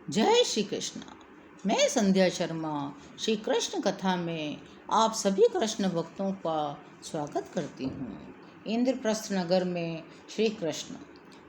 जय श्री कृष्ण। मैं संध्या शर्मा श्री कृष्ण कथा में आप सभी कृष्ण भक्तों का स्वागत करती हूँ। इंद्रप्रस्थ नगर में श्री कृष्ण,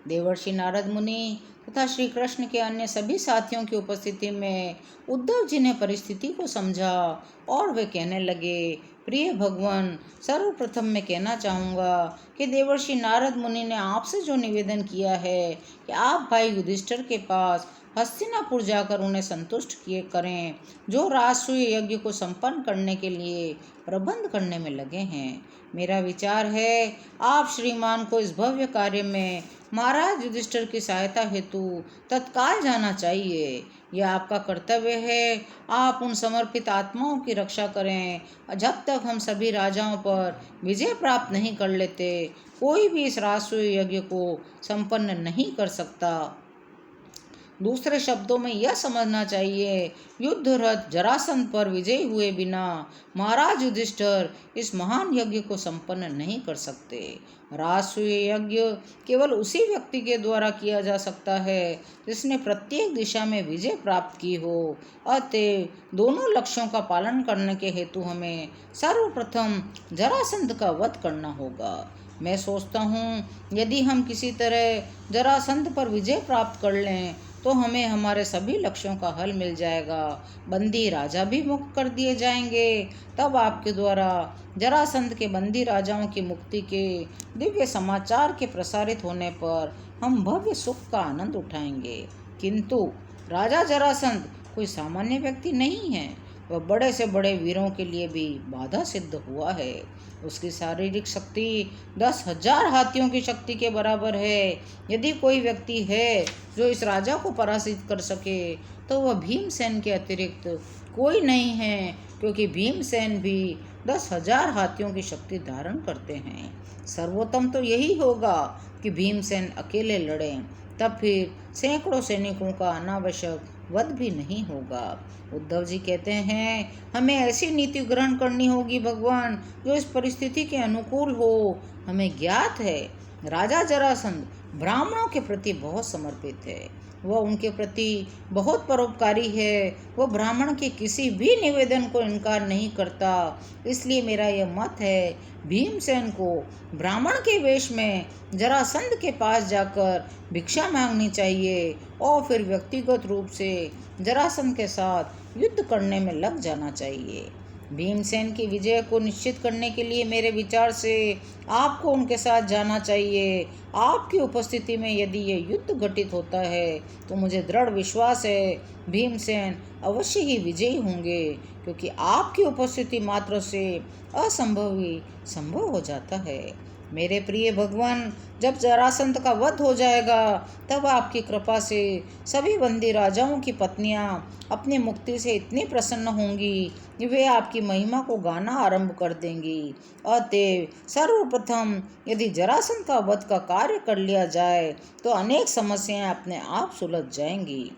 देवर्षि नारद मुनि तथा श्री कृष्ण के अन्य सभी साथियों की उपस्थिति में उद्धव जी ने परिस्थिति को समझा और वे कहने लगे, प्रिय भगवान, सर्वप्रथम मैं कहना चाहूँगा कि देवर्षि नारद मुनि ने आपसे जो निवेदन किया है कि आप भाई युधिष्ठिर के पास हस्तिनापुर जाकर उन्हें संतुष्ट किए करें, जो राजसूय यज्ञ को संपन्न करने के लिए प्रबंध करने में लगे हैं। मेरा विचार है आप श्रीमान को इस भव्य कार्य में महाराज युधिष्ठिर की सहायता हेतु तत्काल जाना चाहिए। यह आपका कर्तव्य है। आप उन समर्पित आत्माओं की रक्षा करें। जब तक हम सभी राजाओं पर विजय प्राप्त नहीं कर लेते, कोई भी इस राजसूय यज्ञ को संपन्न नहीं कर सकता। दूसरे शब्दों में यह समझना चाहिए, युद्ध रथ जरासंध पर विजयी हुए बिना महाराज युधिष्ठिर इस महान यज्ञ को संपन्न नहीं कर सकते। राजसूय यज्ञ केवल उसी व्यक्ति के द्वारा किया जा सकता है जिसने प्रत्येक दिशा में विजय प्राप्त की हो। अतः दोनों लक्ष्यों का पालन करने के हेतु हमें सर्वप्रथम जरासंध का वध करना होगा। मैं सोचता हूँ यदि हम किसी तरह जरासंध पर विजय प्राप्त कर लें तो हमें हमारे सभी लक्ष्यों का हल मिल जाएगा। बंदी राजा भी मुक्त कर दिए जाएंगे। तब आपके द्वारा जरासंध के बंदी राजाओं की मुक्ति के दिव्य समाचार के प्रसारित होने पर हम भव्य सुख का आनंद उठाएंगे। किंतु राजा जरासंध कोई सामान्य व्यक्ति नहीं है। वह बड़े से बड़े वीरों के लिए भी बाधा सिद्ध हुआ है। उसकी शारीरिक शक्ति 10,000 हाथियों की शक्ति के बराबर है। यदि कोई व्यक्ति है जो इस राजा को पराजित कर सके तो वह भीमसेन के अतिरिक्त कोई नहीं है, क्योंकि भीमसेन भी 10,000 हाथियों की शक्ति धारण करते हैं। सर्वोत्तम तो यही होगा कि भीमसेन अकेले लड़ें, तब फिर सैकड़ों सैनिकों का अनावश्यक वध भी नहीं होगा। उद्धव जी कहते हैं, हमें ऐसी नीति ग्रहण करनी होगी भगवान जो इस परिस्थिति के अनुकूल हो। हमें ज्ञात है राजा जरासंध ब्राह्मणों के प्रति बहुत समर्पित है। वह उनके प्रति बहुत परोपकारी है। वह ब्राह्मण के किसी भी निवेदन को इनकार नहीं करता। इसलिए मेरा यह मत है, भीमसेन को ब्राह्मण के वेश में जरासंध के पास जाकर भिक्षा मांगनी चाहिए और फिर व्यक्तिगत रूप से जरासंध के साथ युद्ध करने में लग जाना चाहिए। भीमसेन की विजय को निश्चित करने के लिए मेरे विचार से आपको उनके साथ जाना चाहिए। आपकी उपस्थिति में यदि ये युद्ध घटित होता है तो मुझे दृढ़ विश्वास है भीमसेन अवश्य ही विजयी होंगे, क्योंकि आपकी उपस्थिति मात्र से असंभव ही संभव हो जाता है। मेरे प्रिय भगवान, जब जरासंध का वध हो जाएगा तब आपकी कृपा से सभी बंदी राजाओं की पत्नियां अपनी मुक्ति से इतनी प्रसन्न होंगी कि वे आपकी महिमा को गाना आरंभ कर देंगी। अतएव सर्वप्रथम यदि जरासंध का वध का कार्य कर लिया जाए तो अनेक समस्याएं अपने आप सुलझ जाएंगी।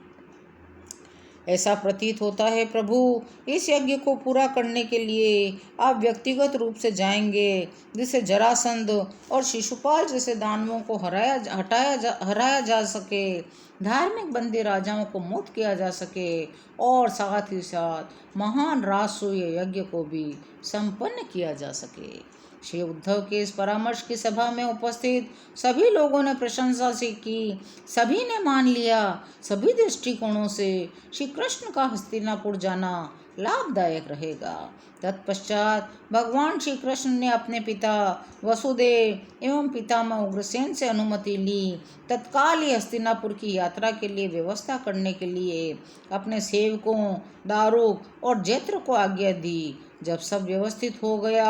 ऐसा प्रतीत होता है प्रभु, इस यज्ञ को पूरा करने के लिए आप व्यक्तिगत रूप से जाएंगे, जिससे जरासंध और शिशुपाल जैसे दानवों को हराया जा सके, धार्मिक बंदी राजाओं को मुक्त किया जा सके और साथ ही साथ महान राजसूय यज्ञ को भी संपन्न किया जा सके। श्री उद्धव के इस परामर्श की सभा में उपस्थित सभी लोगों ने प्रशंसा से की। सभी ने मान लिया, सभी दृष्टिकोणों से श्री कृष्ण का हस्तिनापुर जाना लाभदायक रहेगा। तत्पश्चात भगवान श्री कृष्ण ने अपने पिता वसुदेव एवं पितामह उग्रसेन से अनुमति ली। तत्काल ही हस्तिनापुर की यात्रा के लिए व्यवस्था करने के लिए अपने सेवकों दारुक और जैत्र को आज्ञा दी। जब सब व्यवस्थित हो गया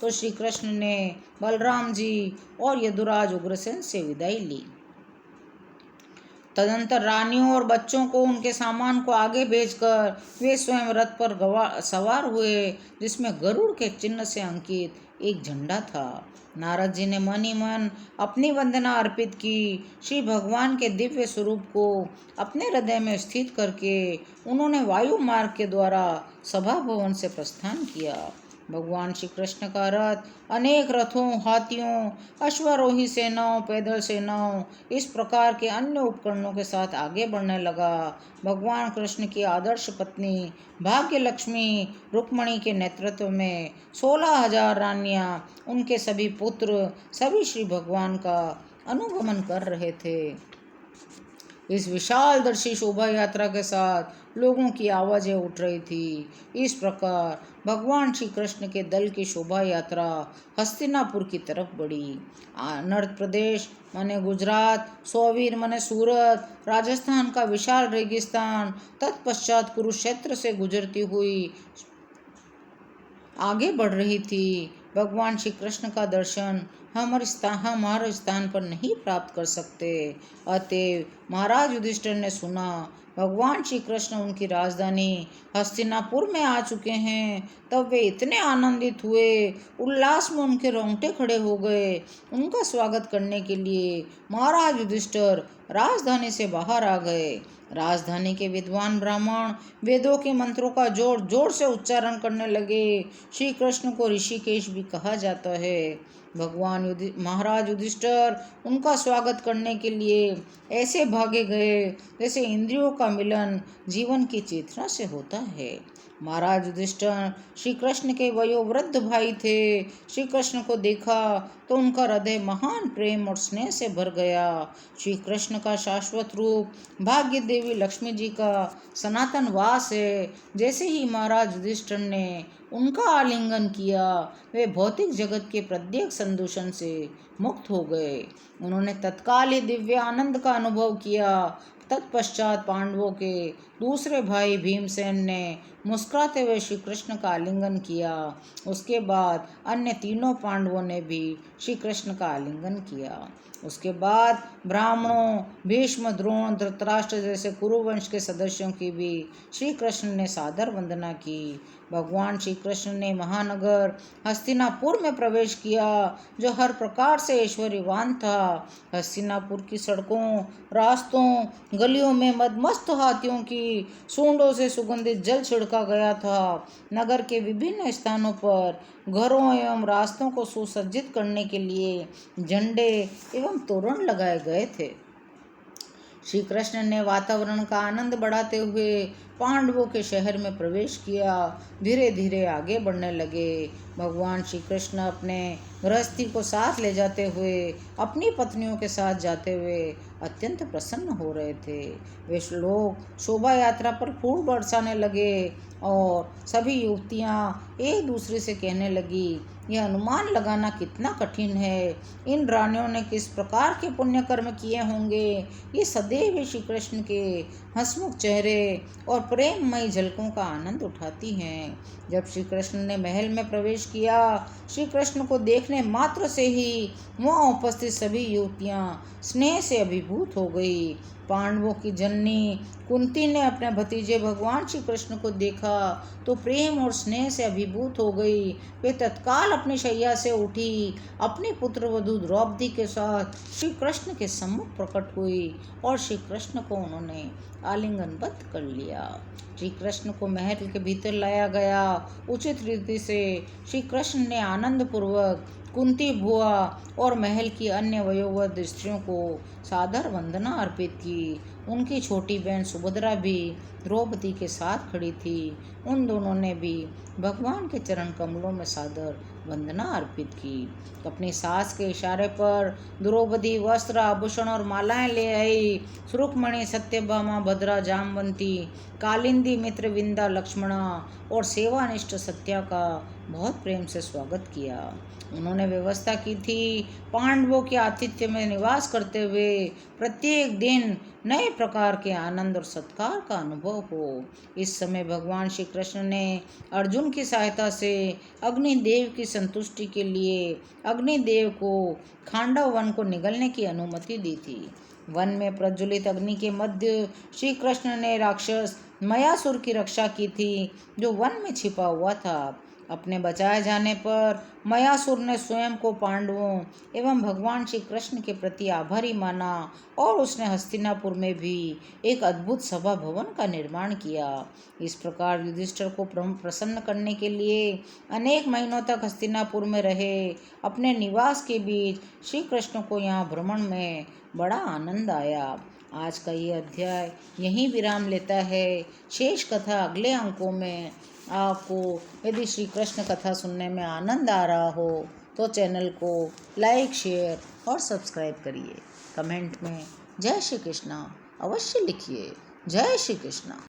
तो श्री कृष्ण ने बलराम जी और यदुराज उग्रसेन से विदाई ली। तदंतर रानियों और बच्चों को उनके सामान को आगे भेजकर वे स्वयं रथ पर सवार हुए, जिसमें गरुड़ के चिन्ह से अंकित एक झंडा था। नारद जी ने मन ही मन अपनी वंदना अर्पित की। श्री भगवान के दिव्य स्वरूप को अपने हृदय में स्थित करके उन्होंने वायु मार्ग के द्वारा सभा भवन से प्रस्थान किया। भगवान श्री कृष्ण का रथ अनेक रथों, हाथियों, अश्वारोही सेनाओं, पैदल सेनाओं, इस प्रकार के अन्य उपकरणों के साथ आगे बढ़ने लगा। भगवान कृष्ण की आदर्श पत्नी भाग्य लक्ष्मी रुक्मणी के नेतृत्व में 16,000 रानियां, उनके सभी पुत्र, सभी श्री भगवान का अनुगमन कर रहे थे। इस विशाल दर्शी शोभा यात्रा के साथ लोगों की आवाज़ें उठ रही थी। इस प्रकार भगवान श्री कृष्ण के दल की शोभा यात्रा हस्तिनापुर की तरफ बढ़ी। नर्थ प्रदेश माने गुजरात, सोवीर माने सूरत, राजस्थान का विशाल रेगिस्तान, तत्पश्चात कुरुक्षेत्र से गुजरती हुई आगे बढ़ रही थी। भगवान श्री कृष्ण का दर्शन हम हमारे स्थान पर नहीं प्राप्त कर सकते। अतएव महाराज युधिष्ठिर ने सुना भगवान श्री कृष्ण उनकी राजधानी हस्तिनापुर में आ चुके हैं, तब वे इतने आनंदित हुए, उल्लास में उनके रोंगटे खड़े हो गए। उनका स्वागत करने के लिए महाराज युधिष्ठिर राजधानी से बाहर आ गए। राजधानी के विद्वान ब्राह्मण वेदों के मंत्रों का जोर जोर से उच्चारण करने लगे। श्री कृष्ण को ऋषिकेश भी कहा जाता है। भगवान महाराज युधिष्ठिर उनका स्वागत करने के लिए ऐसे भागे गए जैसे इंद्रियों का मिलन जीवन की चेतना से होता है। महाराज युधिष्ठिर श्री कृष्ण के वयोवृद्ध भाई थे। श्री कृष्ण को देखा तो उनका हृदय महान प्रेम और स्नेह से भर गया। श्री कृष्ण का शाश्वत रूप भाग्य देवी लक्ष्मी जी का सनातन वास है। जैसे ही महाराज युधिष्ठिर ने उनका आलिंगन किया, वे भौतिक जगत के प्रत्येक संदूषण से मुक्त हो गए। उन्होंने तत्काल ही दिव्य आनंद का अनुभव किया। तत्पश्चात पांडवों के दूसरे भाई भीमसेन ने मुस्कुराते हुए श्री कृष्ण का आलिंगन किया। उसके बाद अन्य तीनों पांडवों ने भी श्री कृष्ण का आलिंगन किया। उसके बाद ब्राह्मणों भीष्म, द्रोण, धृतराष्ट्र जैसे कुरुवंश के सदस्यों की भी श्री कृष्ण ने सादर वंदना की। भगवान श्री कृष्ण ने महानगर हस्तिनापुर में प्रवेश किया, जो हर प्रकार से ऐश्वर्यवान था। हस्तिनापुर की सड़कों, रास्तों, गलियों में मदमस्त हाथियों की सूंडों से सुगंधित जल छिड़का गया था। नगर के विभिन्न स्थानों पर घरों एवं रास्तों को सुसज्जित करने के लिए झंडे एवं तोरण लगाए गए थे। श्री कृष्ण ने वातावरण का आनंद बढ़ाते हुए पांडवों के शहर में प्रवेश किया। धीरे धीरे आगे बढ़ने लगे। भगवान श्री कृष्ण अपने गृहस्थी को साथ ले जाते हुए, अपनी पत्नियों के साथ जाते हुए अत्यंत प्रसन्न हो रहे थे। वे लोग शोभा यात्रा पर फूल बरसाने लगे और सभी युवतियां एक दूसरे से कहने लगी, यह अनुमान लगाना कितना कठिन है, इन रानियों ने किस प्रकार के पुण्य कर्म किए होंगे। ये सदैव श्री कृष्ण के हंसमुख चेहरे और प्रेममयी झलकों का आनंद उठाती हैं। जब श्री कृष्ण ने महल में प्रवेश किया, श्री कृष्ण को देखने मात्र से ही वहाँ उपस्थित सभी युवतियाँ स्नेह से अभिभूत हो गई। पांडवों की जननी कुंती ने अपने भतीजे भगवान श्री कृष्ण को देखा तो प्रेम और स्नेह से अभिभूत हो गई। वे तत्काल अपनी शैया से उठी, अपनी पुत्र वधू द्रौपदी के साथ श्री कृष्ण के सम्मुख प्रकट हुई और श्री कृष्ण को उन्होंने आलिंगनबद्ध कर लिया। श्री कृष्ण को महल के भीतर लाया गया। उचित रीति से श्री कृष्ण ने आनंद पूर्वक कुंती बुआ और महल की अन्य वयोवृद्ध स्त्रियों को सादर वंदना अर्पित की। उनकी छोटी बहन सुभद्रा भी द्रौपदी के साथ खड़ी थी। उन दोनों ने भी भगवान के चरण कमलों में सादर वंदना अर्पित की। अपनी सास के इशारे पर द्रौपदी वस्त्र, आभूषण और मालाएं ले आई। रुक्मणी, सत्यभामा, भद्रा, जामवंती, कालिंदी, मित्रविंदा, लक्ष्मणा और सेवानिष्ठ सत्या का बहुत प्रेम से स्वागत किया। उन्होंने व्यवस्था की थी पांडवों के आतिथ्य में निवास करते हुए प्रत्येक दिन नए प्रकार के आनंद और सत्कार का अनुभव हो। इस समय भगवान श्री कृष्ण ने अर्जुन की सहायता से अग्निदेव की संतुष्टि के लिए अग्निदेव को खांडव वन को निगलने की अनुमति दी थी। वन में प्रज्वलित अग्नि के मध्य श्री कृष्ण ने राक्षस मयासुर की रक्षा की थी, जो वन में छिपा हुआ था। अपने बचाए जाने पर मयासुर ने स्वयं को पांडवों एवं भगवान श्री कृष्ण के प्रति आभारी माना और उसने हस्तिनापुर में भी एक अद्भुत सभा भवन का निर्माण किया। इस प्रकार युधिष्ठिर को प्रसन्न करने के लिए अनेक महीनों तक हस्तिनापुर में रहे। अपने निवास के बीच श्री कृष्ण को यहाँ भ्रमण में बड़ा आनंद आया। आज का ये अध्याय यहीं विराम लेता है। शेष कथा अगले अंकों में। आपको यदि श्री कृष्ण कथा सुनने में आनंद आ रहा हो तो चैनल को लाइक, शेयर और सब्सक्राइब करिए। कमेंट में जय श्री कृष्णा अवश्य लिखिए। जय श्री कृष्णा।